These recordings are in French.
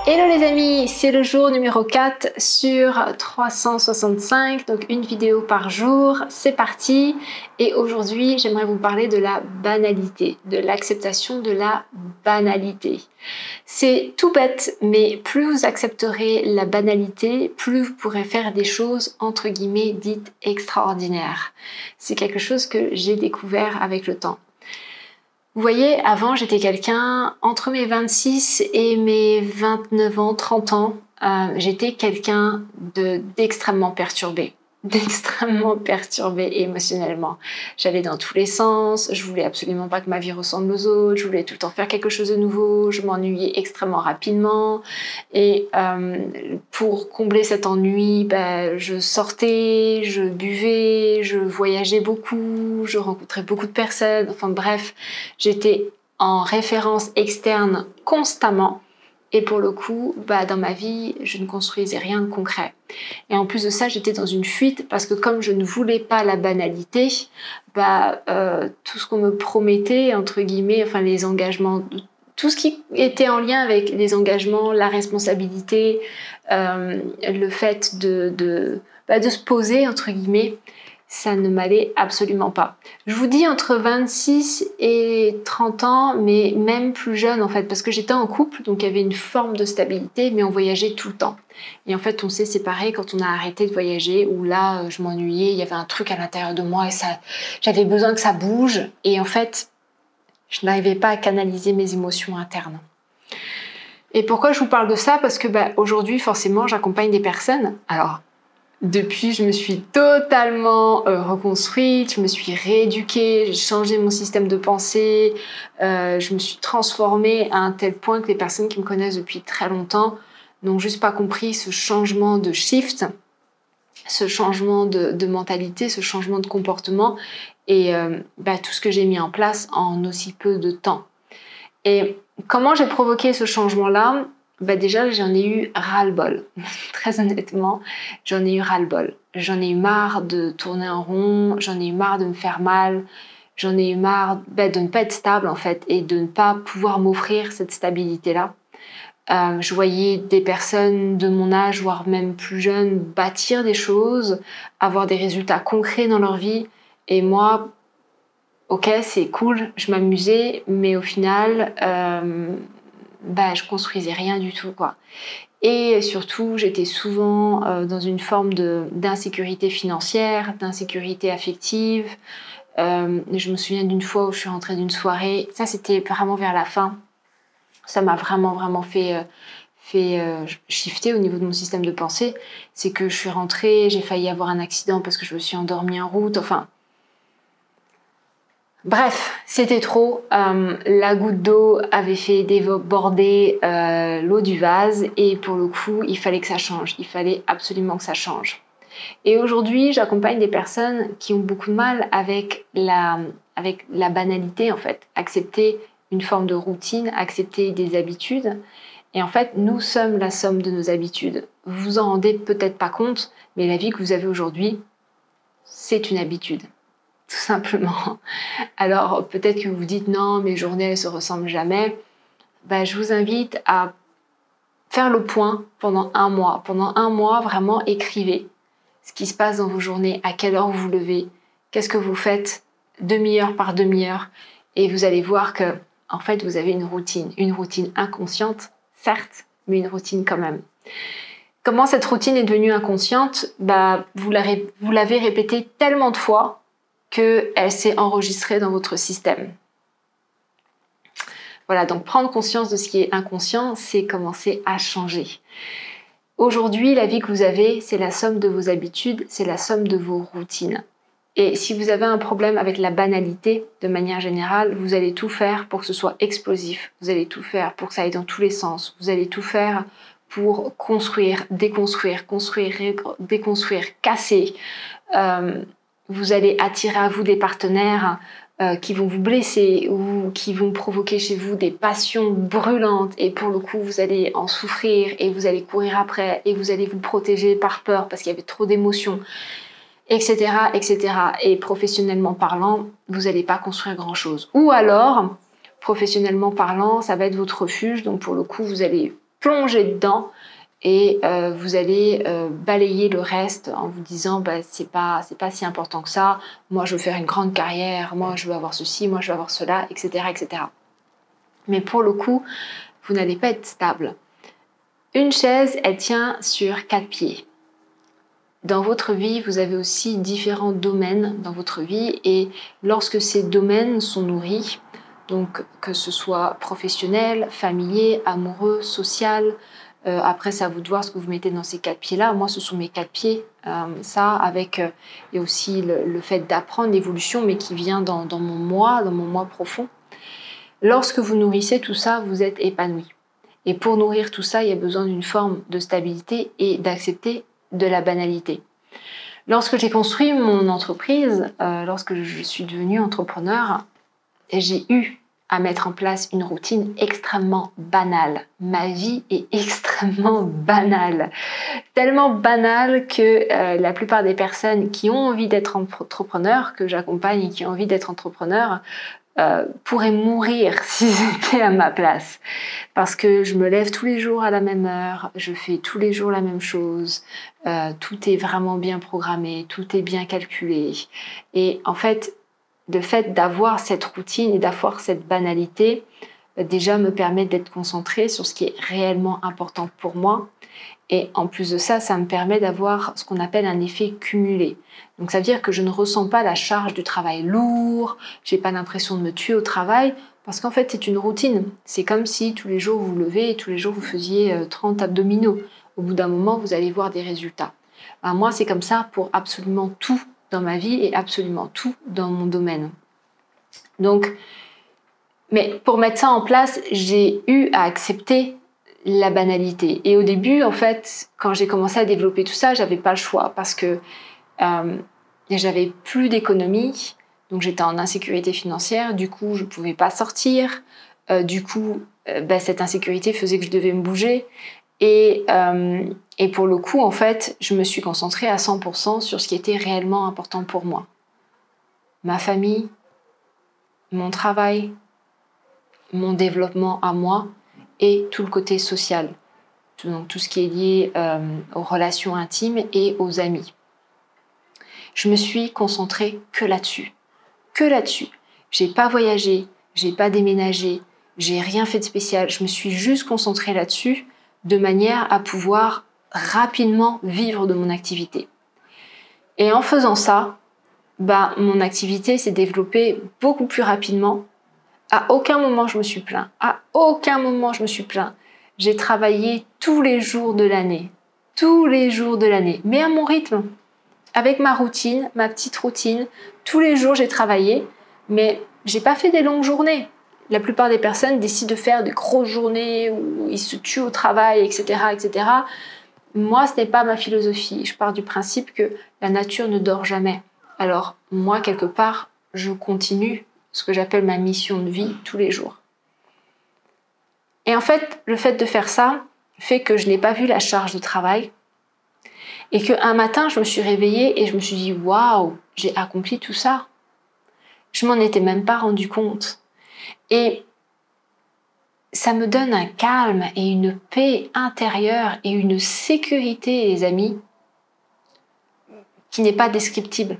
Hello les amis, c'est le jour numéro 4 sur 365, donc une vidéo par jour, c'est parti. Et aujourd'hui, j'aimerais vous parler de la banalité, de l'acceptation de la banalité. C'est tout bête, mais plus vous accepterez la banalité, plus vous pourrez faire des choses entre guillemets dites extraordinaires. C'est quelque chose que j'ai découvert avec le temps. Vous voyez, avant j'étais quelqu'un, entre mes 26 et mes 29 ans, 30 ans, j'étais quelqu'un d'extrêmement perturbé. D'extrêmement perturbé émotionnellement. J'allais dans tous les sens, je voulais absolument pas que ma vie ressemble aux autres, je voulais tout le temps faire quelque chose de nouveau, je m'ennuyais extrêmement rapidement et pour combler cet ennui, je sortais, je buvais, je voyageais beaucoup, je rencontrais beaucoup de personnes, enfin bref, j'étais en référence externe constamment. Et pour le coup, dans ma vie, je ne construisais rien de concret. Et en plus de ça, j'étais dans une fuite parce que comme je ne voulais pas la banalité, tout ce qu'on me promettait, entre guillemets, enfin les engagements, tout ce qui était en lien avec les engagements, la responsabilité, le fait de se poser, entre guillemets, ça ne m'allait absolument pas. Je vous dis entre 26 et 30 ans, mais même plus jeune en fait, parce que j'étais en couple, donc il y avait une forme de stabilité, mais on voyageait tout le temps. Et en fait, on s'est séparés quand on a arrêté de voyager, où là, je m'ennuyais, il y avait un truc à l'intérieur de moi et j'avais besoin que ça bouge. Et en fait, je n'arrivais pas à canaliser mes émotions internes. Et pourquoi je vous parle de ça? Parce que aujourd'hui, forcément, j'accompagne des personnes. Alors, depuis, je me suis totalement reconstruite, je me suis rééduquée, j'ai changé mon système de pensée, je me suis transformée à un tel point que les personnes qui me connaissent depuis très longtemps n'ont juste pas compris ce changement de shift, ce changement de mentalité, ce changement de comportement et tout ce que j'ai mis en place en aussi peu de temps. Et comment j'ai provoqué ce changement-là ? Déjà, j'en ai eu ras-le-bol. Très honnêtement, j'en ai eu ras-le-bol. J'en ai eu marre de tourner en rond, j'en ai eu marre de me faire mal, j'en ai eu marre de ne pas être stable en fait et de ne pas pouvoir m'offrir cette stabilité-là. Je voyais des personnes de mon âge, voire même plus jeunes, bâtir des choses, avoir des résultats concrets dans leur vie. Et moi, ok, c'est cool, je m'amusais, mais au final... je construisais rien du tout quoi. Et surtout j'étais souvent dans une forme d'insécurité financière, d'insécurité affective. Je me souviens d'une fois où je suis rentrée d'une soirée, ça c'était vraiment vers la fin, ça m'a vraiment fait shifter au niveau de mon système de pensée. C'est que je suis rentrée, j'ai failli avoir un accident parce que je me suis endormie en route, enfin bref, c'était trop. La goutte d'eau avait fait déborder l'eau du vase et pour le coup, il fallait que ça change. Il fallait absolument que ça change. Et aujourd'hui, j'accompagne des personnes qui ont beaucoup de mal avec la banalité, en fait. Accepter une forme de routine, accepter des habitudes. Et en fait, nous sommes la somme de nos habitudes. Vous vous en rendez peut-être pas compte, mais la vie que vous avez aujourd'hui, c'est une habitude. Tout simplement. Alors peut-être que vous vous dites non, mes journées elles se ressemblent jamais. Je vous invite à faire le point pendant un mois. Pendant un mois, vraiment écrivez ce qui se passe dans vos journées, à quelle heure vous vous levez, qu'est-ce que vous faites demi-heure par demi-heure, et vous allez voir que en fait vous avez une routine inconsciente, certes, mais une routine quand même. Comment cette routine est devenue inconsciente? Vous l'avez répétée tellement de fois qu'elle s'est enregistrée dans votre système. Voilà, donc prendre conscience de ce qui est inconscient, c'est commencer à changer. Aujourd'hui, la vie que vous avez, c'est la somme de vos habitudes, c'est la somme de vos routines. Et si vous avez un problème avec la banalité, de manière générale, vous allez tout faire pour que ce soit explosif, vous allez tout faire pour que ça aille dans tous les sens, vous allez tout faire pour construire, déconstruire, construire, déconstruire, casser. Vous allez attirer à vous des partenaires qui vont vous blesser ou qui vont provoquer chez vous des passions brûlantes et pour le coup vous allez en souffrir et vous allez courir après et vous allez vous protéger par peur parce qu'il y avait trop d'émotions, etc., etc. Et professionnellement parlant, vous n'allez pas construire grand-chose. Ou alors, professionnellement parlant, ça va être votre refuge, donc pour le coup vous allez plonger dedans et vous allez balayer le reste en vous disant bah, c'est pas si important que ça, moi je veux faire une grande carrière, moi je veux avoir ceci, moi je veux avoir cela, etc. etc. Mais pour le coup, vous n'allez pas être stable. Une chaise, elle tient sur 4 pieds. Dans votre vie, vous avez aussi différents domaines dans votre vie et lorsque ces domaines sont nourris, donc que ce soit professionnel, familier, amoureux, social, après c'est à vous de voir ce que vous mettez dans ces 4 pieds-là. Moi, ce sont mes 4 pieds. Ça, avec il y a aussi le fait d'apprendre l'évolution, mais qui vient dans mon moi profond. Lorsque vous nourrissez tout ça, vous êtes épanoui. Et pour nourrir tout ça, il y a besoin d'une forme de stabilité et d'accepter de la banalité. Lorsque j'ai construit mon entreprise, lorsque je suis devenue entrepreneur, j'ai eu à mettre en place une routine extrêmement banale. Ma vie est extrêmement banale. Tellement banale que la plupart des personnes qui ont envie d'être entrepreneurs, que j'accompagne et qui ont envie d'être entrepreneurs, pourraient mourir s'ils étaient à ma place. Parce que je me lève tous les jours à la même heure, je fais tous les jours la même chose, tout est vraiment bien programmé, tout est bien calculé. Et en fait, le fait d'avoir cette routine et d'avoir cette banalité, déjà me permet d'être concentrée sur ce qui est réellement important pour moi. Et en plus de ça, ça me permet d'avoir ce qu'on appelle un effet cumulé. Donc ça veut dire que je ne ressens pas la charge du travail lourd, j'ai pas l'impression de me tuer au travail, parce qu'en fait c'est une routine. C'est comme si tous les jours vous vous levez et tous les jours vous faisiez 30 abdominaux. Au bout d'un moment, vous allez voir des résultats. Ben, moi, c'est comme ça pour absolument tout dans ma vie et absolument tout dans mon domaine. Donc, mais pour mettre ça en place, j'ai eu à accepter la banalité. Et au début, en fait, quand j'ai commencé à développer tout ça, j'avais pas le choix parce que j'avais plus d'économies, donc j'étais en insécurité financière, du coup, je pouvais pas sortir, cette insécurité faisait que je devais me bouger. Et pour le coup, en fait, je me suis concentrée à 100% sur ce qui était réellement important pour moi. Ma famille, mon travail, mon développement à moi et tout le côté social. Donc tout ce qui est lié aux relations intimes et aux amis. Je me suis concentrée que là-dessus. Que là-dessus. J'ai pas voyagé, j'ai pas déménagé, j'ai rien fait de spécial. Je me suis juste concentrée là-dessus de manière à pouvoir rapidement vivre de mon activité. Et en faisant ça, mon activité s'est développée beaucoup plus rapidement. À aucun moment je me suis plaint. À aucun moment je me suis plaint. J'ai travaillé tous les jours de l'année. Tous les jours de l'année. Mais à mon rythme. Avec ma routine, ma petite routine. Tous les jours j'ai travaillé. Mais j'ai pas fait des longues journées. La plupart des personnes décident de faire des grosses journées où ils se tuent au travail, etc., etc. Moi, ce n'est pas ma philosophie. Je pars du principe que la nature ne dort jamais. Alors, moi, quelque part, je continue ce que j'appelle ma mission de vie tous les jours. Et en fait, le fait de faire ça fait que je n'ai pas vu la charge de travail et qu'un matin, je me suis réveillée et je me suis dit « Waouh, j'ai accompli tout ça !» Je m'en étais même pas rendu compte. Et ça me donne un calme et une paix intérieure et une sécurité, les amis, qui n'est pas descriptible.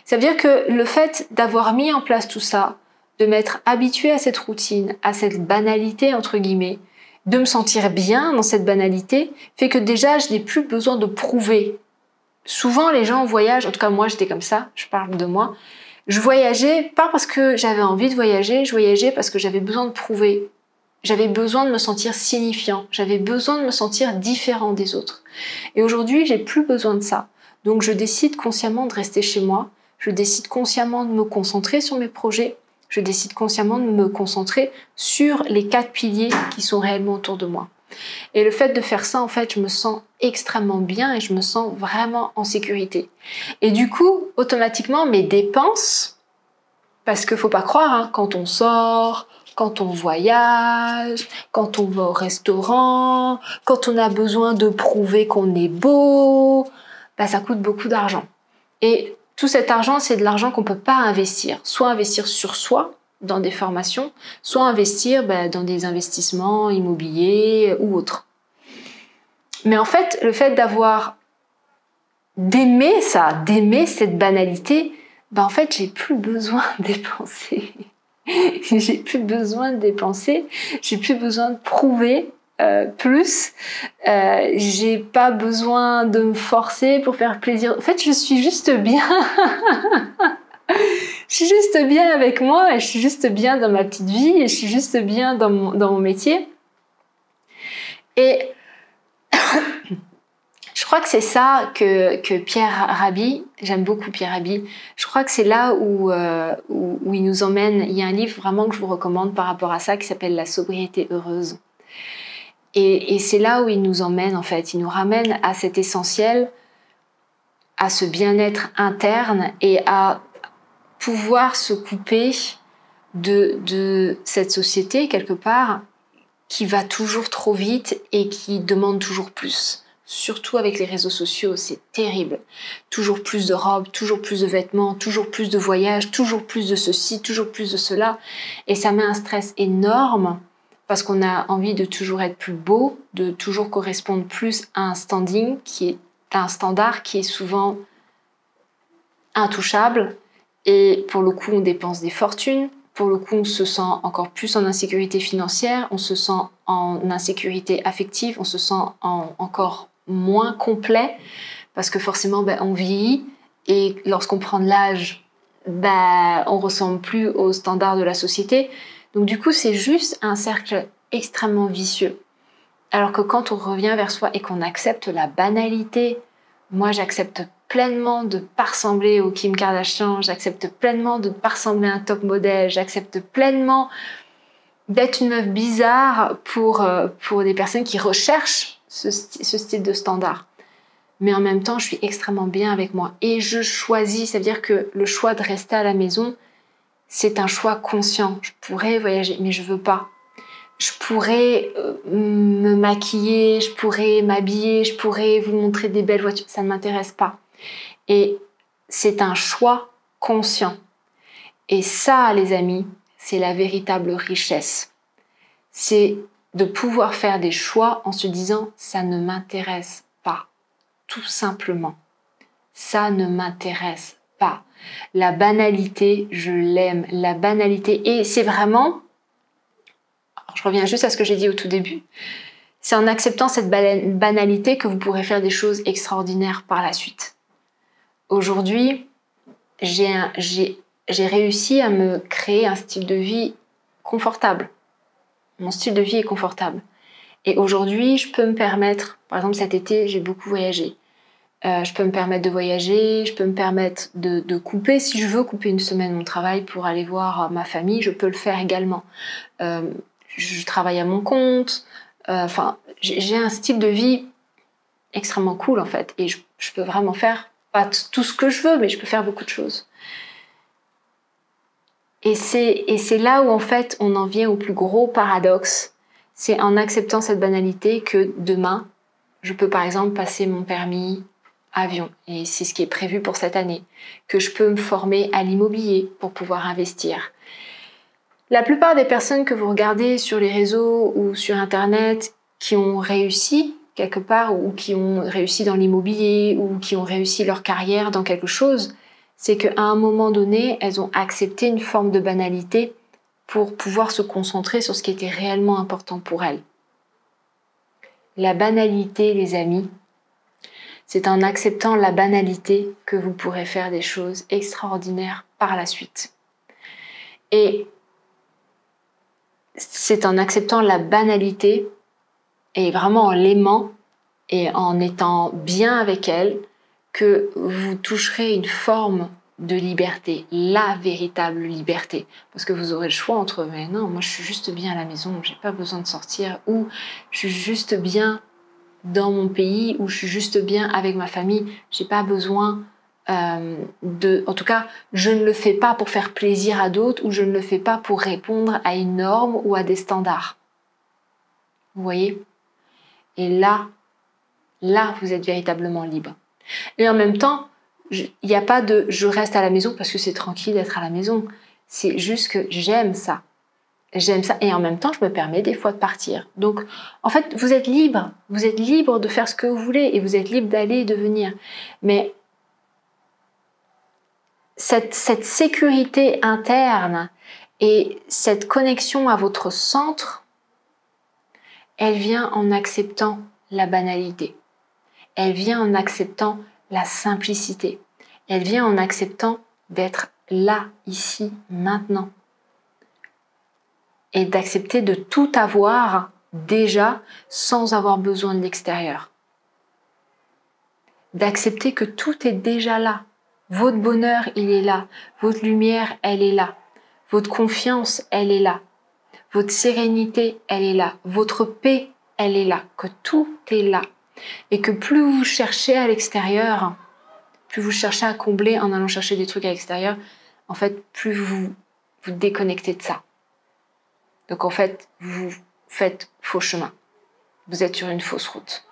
Ça veut dire que le fait d'avoir mis en place tout ça, de m'être habituée à cette routine, à cette banalité, entre guillemets, de me sentir bien dans cette banalité, fait que déjà, je n'ai plus besoin de prouver. Souvent, les gens voyagent, en tout cas moi, j'étais comme ça, je parle de moi, je voyageais pas parce que j'avais envie de voyager, je voyageais parce que j'avais besoin de prouver. J'avais besoin de me sentir signifiant, j'avais besoin de me sentir différent des autres. Et aujourd'hui, j'ai plus besoin de ça. Donc je décide consciemment de rester chez moi, je décide consciemment de me concentrer sur mes projets, je décide consciemment de me concentrer sur les 4 piliers qui sont réellement autour de moi. Et le fait de faire ça, en fait, je me sens extrêmement bien et je me sens vraiment en sécurité. Et du coup, automatiquement, mes dépenses, parce qu'il ne faut pas croire, hein, quand on sort, quand on voyage, quand on va au restaurant, quand on a besoin de prouver qu'on est beau, ça coûte beaucoup d'argent. Et tout cet argent, c'est de l'argent qu'on ne peut pas investir. Soit investir sur soi, dans des formations, soit investir dans des investissements immobiliers ou autres. Mais en fait, le fait d'aimer ça, d'aimer cette banalité, en fait, j'ai plus besoin de dépenser. J'ai plus besoin de dépenser, j'ai plus besoin de prouver plus, j'ai pas besoin de me forcer pour faire plaisir. En fait, je suis juste bien. Je suis juste bien avec moi et je suis juste bien dans ma petite vie et je suis juste bien dans mon métier. Et je crois que c'est ça que Pierre Rabhi, j'aime beaucoup Pierre Rabhi, je crois que c'est là où il nous emmène. Il y a un livre vraiment que je vous recommande par rapport à ça qui s'appelle La sobriété heureuse. Et c'est là où il nous emmène en fait. Il nous ramène à cet essentiel, à ce bien-être interne et à pouvoir se couper de cette société quelque part qui va toujours trop vite et qui demande toujours plus. Surtout avec les réseaux sociaux, c'est terrible. Toujours plus de robes, toujours plus de vêtements, toujours plus de voyages, toujours plus de ceci, toujours plus de cela. Et ça met un stress énorme parce qu'on a envie de toujours être plus beau, de toujours correspondre plus à un standing qui est un standard qui est souvent intouchable. Et pour le coup, on dépense des fortunes. Pour le coup, on se sent encore plus en insécurité financière, on se sent en insécurité affective, on se sent encore moins complet parce que forcément, on vieillit et lorsqu'on prend de l'âge, on ressemble plus aux standards de la société. Donc du coup, c'est juste un cercle extrêmement vicieux. Alors que quand on revient vers soi et qu'on accepte la banalité, moi j'accepte pleinement de ne pas ressembler au Kim Kardashian, j'accepte pleinement de ne pas ressembler à un top modèle, j'accepte pleinement d'être une meuf bizarre pour des personnes qui recherchent ce style de standard. Mais en même temps, je suis extrêmement bien avec moi et je choisis, ça veut dire que le choix de rester à la maison, c'est un choix conscient. Je pourrais voyager, mais je veux pas. Je pourrais me maquiller, je pourrais m'habiller, je pourrais vous montrer des belles voitures, ça ne m'intéresse pas. Et c'est un choix conscient. Et ça, les amis, c'est la véritable richesse. C'est de pouvoir faire des choix en se disant « ça ne m'intéresse pas ». Tout simplement. Ça ne m'intéresse pas. La banalité, je l'aime. La banalité, et c'est vraiment... Alors, je reviens juste à ce que j'ai dit au tout début. C'est en acceptant cette banalité que vous pourrez faire des choses extraordinaires par la suite. Aujourd'hui, j'ai réussi à me créer un style de vie confortable. Mon style de vie est confortable. Et aujourd'hui, je peux me permettre, par exemple cet été, j'ai beaucoup voyagé. Je peux me permettre de voyager, je peux me permettre de couper. Si je veux couper une semaine mon travail pour aller voir ma famille, je peux le faire également. Je travaille à mon compte. J'ai un style de vie extrêmement cool en fait. Et je peux vraiment faire, pas tout ce que je veux, mais je peux faire beaucoup de choses. Et c'est là où en fait on en vient au plus gros paradoxe. C'est en acceptant cette banalité que demain, je peux par exemple passer mon permis avion. Et c'est ce qui est prévu pour cette année. Que je peux me former à l'immobilier pour pouvoir investir. La plupart des personnes que vous regardez sur les réseaux ou sur Internet qui ont réussi quelque part ou qui ont réussi dans l'immobilier ou qui ont réussi leur carrière dans quelque chose, c'est qu'à un moment donné, elles ont accepté une forme de banalité pour pouvoir se concentrer sur ce qui était réellement important pour elles. La banalité, les amis, c'est en acceptant la banalité que vous pourrez faire des choses extraordinaires par la suite. Et c'est en acceptant la banalité et vraiment en l'aimant et en étant bien avec elle que vous toucherez une forme de liberté, la véritable liberté. Parce que vous aurez le choix entre « mais non, moi je suis juste bien à la maison, j'ai pas besoin de sortir » ou « je suis juste bien dans mon pays » ou « je suis juste bien avec ma famille, j'ai pas besoin de... » En tout cas, je ne le fais pas pour faire plaisir à d'autres ou je ne le fais pas pour répondre à une norme ou à des standards. Vous voyez ? Et là, vous êtes véritablement libre. Et en même temps, il n'y a pas de « je reste à la maison parce que c'est tranquille d'être à la maison ». C'est juste que j'aime ça. J'aime ça et en même temps, je me permets des fois de partir. Donc, en fait, vous êtes libre. Vous êtes libre de faire ce que vous voulez et vous êtes libre d'aller et de venir. Mais cette sécurité interne et cette connexion à votre centre, elle vient en acceptant la banalité. Elle vient en acceptant la simplicité. Elle vient en acceptant d'être là, ici, maintenant. Et d'accepter de tout avoir déjà sans avoir besoin de l'extérieur. D'accepter que tout est déjà là. Votre bonheur, il est là. Votre lumière, elle est là. Votre confiance, elle est là. Votre sérénité, elle est là. Votre paix, elle est là. Que tout est là. Et que plus vous cherchez à l'extérieur, plus vous cherchez à combler en allant chercher des trucs à l'extérieur, en fait, plus vous vous déconnectez de ça. Donc en fait, vous faites faux chemin. Vous êtes sur une fausse route.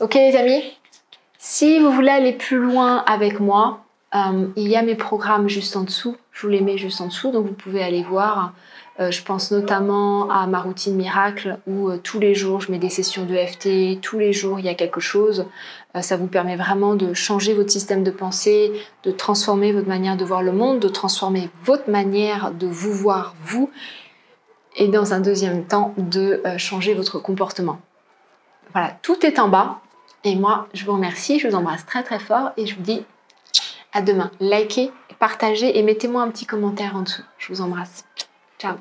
Ok les amis, si vous voulez aller plus loin avec moi, il y a mes programmes juste en dessous. Je vous les mets juste en dessous, donc vous pouvez aller voir. Je pense notamment à ma routine miracle où tous les jours je mets des sessions de FT, tous les jours il y a quelque chose. Ça vous permet vraiment de changer votre système de pensée, de transformer votre manière de voir le monde, de transformer votre manière de vous voir vous et dans un deuxième temps de changer votre comportement. Voilà, tout est en bas et moi je vous remercie, je vous embrasse très très fort et je vous dis à demain. Likez, partagez et mettez-moi un petit commentaire en dessous. Je vous embrasse. Ciao.